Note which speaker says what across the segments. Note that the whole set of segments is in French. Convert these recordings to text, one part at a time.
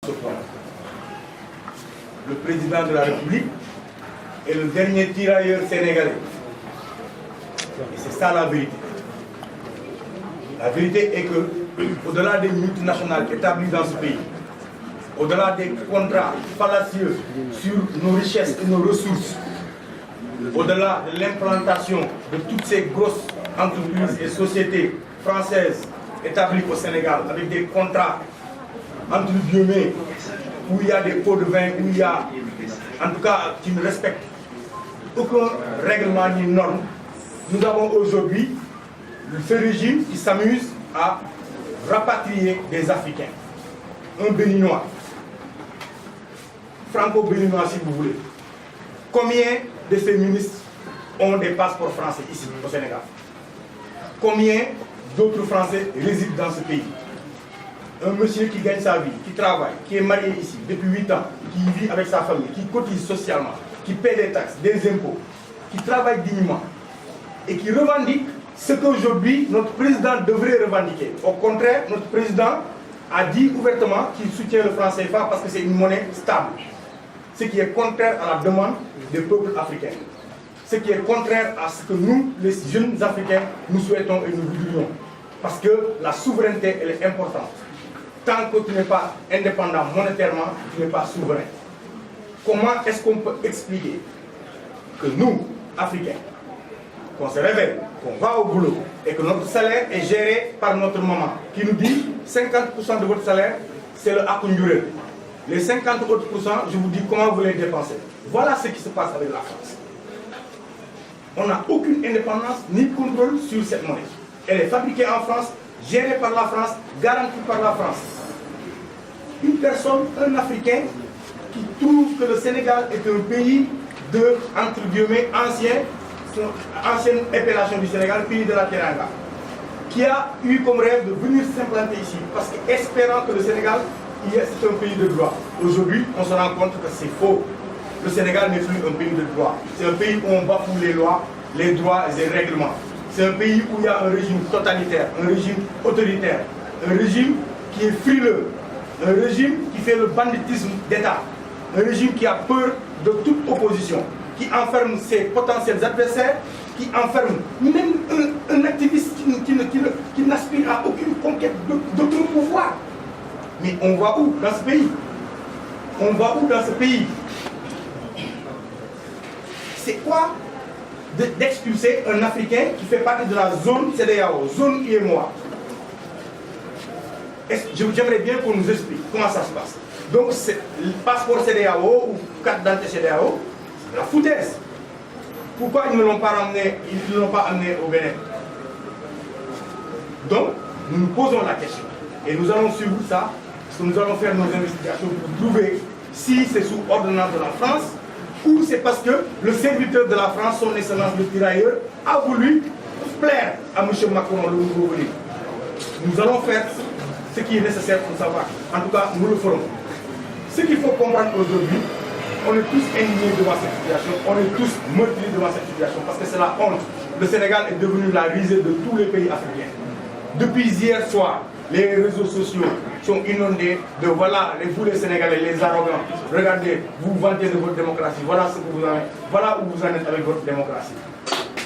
Speaker 1: ce point. Le président de la République est le dernier tirailleur sénégalais. Et c'est ça la vérité. La vérité est que, au-delà des multinationales établies dans ce pays, au-delà des contrats fallacieux sur nos richesses et nos ressources, au-delà de l'implantation de toutes ces grosses entreprises et sociétés françaises établies au Sénégal avec des contrats entre guillemets où il y a des pots de vin, où il y a, en tout cas, qui ne respectent aucun règlement ni norme, nous avons aujourd'hui ce régime qui s'amuse à rapatrier des Africains. Un Béninois, franco-béninois si vous voulez. Combien de ces ministres ont des passeports français ici, au Sénégal? Combien d'autres Français résident dans ce pays? Un monsieur qui gagne sa vie, qui travaille, qui est marié ici depuis 8 ans, qui vit avec sa famille, qui cotise socialement, qui paie des taxes, des impôts, qui travaille dignement et qui revendique ce qu'aujourd'hui notre président devrait revendiquer. Au contraire, notre président a dit ouvertement qu'il soutient le franc CFA parce que c'est une monnaie stable. Ce qui est contraire à la demande des peuples africains. Ce qui est contraire à ce que nous, les jeunes Africains, nous souhaitons et nous voudrions. Parce que la souveraineté, elle est importante. Tant que tu n'es pas indépendant monétairement, tu n'es pas souverain. Comment est-ce qu'on peut expliquer que nous, Africains, qu'on se réveille, qu'on va au boulot et que notre salaire est géré par notre maman qui nous dit 50% de votre salaire, c'est le Akundure. Les 50 autres pourcents, je vous dis comment vous les dépensez. Voilà ce qui se passe avec la France. On n'a aucune indépendance ni contrôle sur cette monnaie. Elle est fabriquée en France, gérée par la France, garantie par la France. Une personne, un Africain, qui trouve que le Sénégal est un pays de, entre guillemets, ancienne appellation du Sénégal, pays de la Teranga, qui a eu comme rêve de venir s'implanter ici, parce qu'espérant que le Sénégal, c'est un pays de droit. Aujourd'hui, on se rend compte que c'est faux. Le Sénégal n'est plus un pays de droit. C'est un pays où on bafoue les lois, les droits et les règlements. C'est un pays où il y a un régime totalitaire, un régime autoritaire, un régime qui est frileux, un régime qui fait le banditisme d'État, un régime qui a peur de toute opposition, qui enferme ses potentiels adversaires, qui enferme même un activiste qui n'aspire à aucune conquête d'aucun pouvoir. Mais on va où dans ce pays? On va où dans ce pays? C'est quoi d'expulser un Africain qui fait partie de la zone CEDEAO, zone UEMOA? J'aimerais bien qu'on nous explique comment ça se passe. Donc, le passeport CEDEAO ou carte d'identité CEDEAO, c'est la foutaise. Pourquoi ils ne l'ont pas ramené, ils ne l'ont pas amené au Bénin? Donc, nous nous posons la question. Et nous allons suivre ça, parce que nous allons faire nos investigations pour trouver si c'est sous ordonnance de la France ou c'est parce que le serviteur de la France, son excellence le tirailleur, a voulu plaire à M. Macron, le nouveau venu. Nous allons faire ce qui est nécessaire pour savoir. En tout cas, nous le ferons. Ce qu'il faut comprendre aujourd'hui, on est tous indignés devant cette situation, on est tous meurtris devant cette situation, parce que c'est la honte. Le Sénégal est devenu la risée de tous les pays africains. Depuis hier soir, les réseaux sociaux sont inondés de voilà, vous les Sénégalais, les arrogants, regardez, vous vantez de votre démocratie, voilà ce que vous en êtes, voilà où vous en êtes avec votre démocratie.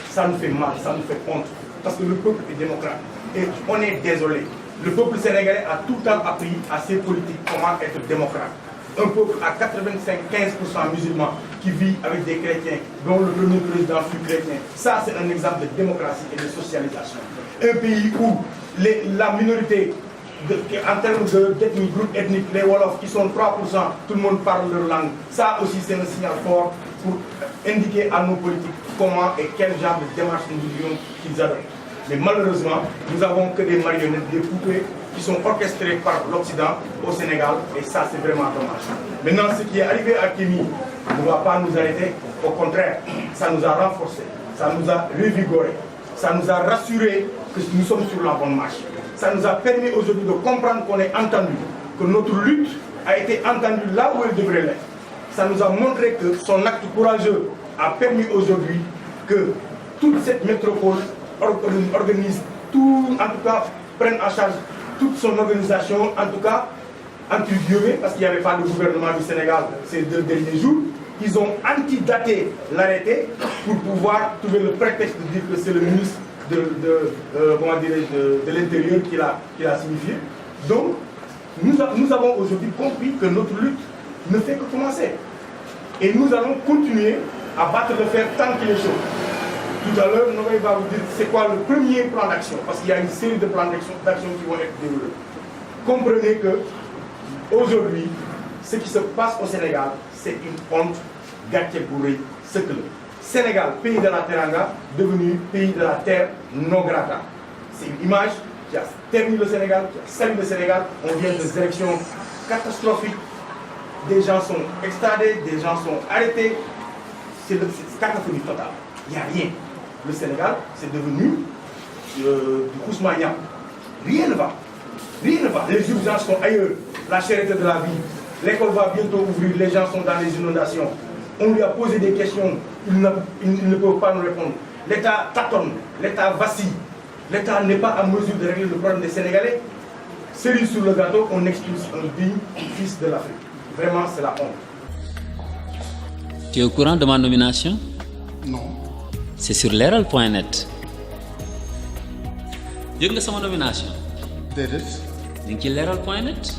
Speaker 1: Ça nous fait mal, ça nous fait honte, parce que le peuple est démocrate. Et on est désolé. Le peuple sénégalais a tout le temps appris à ses politiques comment être démocrate. Un peuple à 85-15% musulmans qui vit avec des chrétiens, dont le premier président fut chrétien. Ça, c'est un exemple de démocratie et de socialisation. Un pays où la minorité, en termes d'ethnie, groupe ethnique, les Wolofs qui sont 3%, tout le monde parle leur langue. Ça aussi, c'est un signal fort pour indiquer à nos politiques comment et quel genre de démarche nous voudrions qu'ils adoptent. Mais malheureusement, nous n'avons que des marionnettes, des poupées qui sont orchestrées par l'Occident au Sénégal, et ça c'est vraiment dommage. Maintenant, ce qui est arrivé à Kémy ne va pas nous arrêter, au contraire, ça nous a renforcés, ça nous a revigorés, ça nous a rassurés que nous sommes sur la bonne marche. Ça nous a permis aujourd'hui de comprendre qu'on est entendu, que notre lutte a été entendue là où elle devrait l'être. Ça nous a montré que son acte courageux a permis aujourd'hui que toute cette métropole organise tout, en tout cas, prenne en charge toute son organisation, en tout cas, entre guillemets, parce qu'il n'y avait pas de gouvernement du Sénégal ces 2 derniers jours, ils ont antidaté l'arrêté pour pouvoir trouver le prétexte de dire que c'est le ministre de l'Intérieur qui l'a signifié. Donc, nous avons aujourd'hui compris que notre lutte ne fait que commencer. Et nous allons continuer à battre le fer tant qu'il est chaud. Tout à l'heure, Noé va vous dire c'est quoi le premier plan d'action, parce qu'il y a une série de plans d'action qui vont être déroulés. Comprenez que aujourd'hui, ce qui se passe au Sénégal, c'est une honte, gâté bourré, ce que le Sénégal, pays de la Teranga, devenu pays de la terre non grata. C'est une image qui a terni le Sénégal, qui a sali le Sénégal. On vient de élections catastrophiques. Des gens sont extradés, des gens sont arrêtés. C'est cacophonie totale. Il n'y a rien. Le Sénégal, c'est devenu du Kousmania. Rien ne va. Rien ne va. Les urgences sont ailleurs. La cherté de la vie. L'école va bientôt ouvrir. Les gens sont dans les inondations. On lui a posé des questions. Il ne peut pas nous répondre. L'État tâtonne. L'État vacille. L'État n'est pas en mesure de régler le problème des Sénégalais. Cerise sur le gâteau, on expulse un digne fils de l'Afrique. Vraiment, c'est la honte.
Speaker 2: Tu es au courant de ma nomination?
Speaker 3: Non.
Speaker 2: C'est sur leral.net. Tu as ma nomination?
Speaker 3: Déedéet.
Speaker 2: Tu es sur leral.net.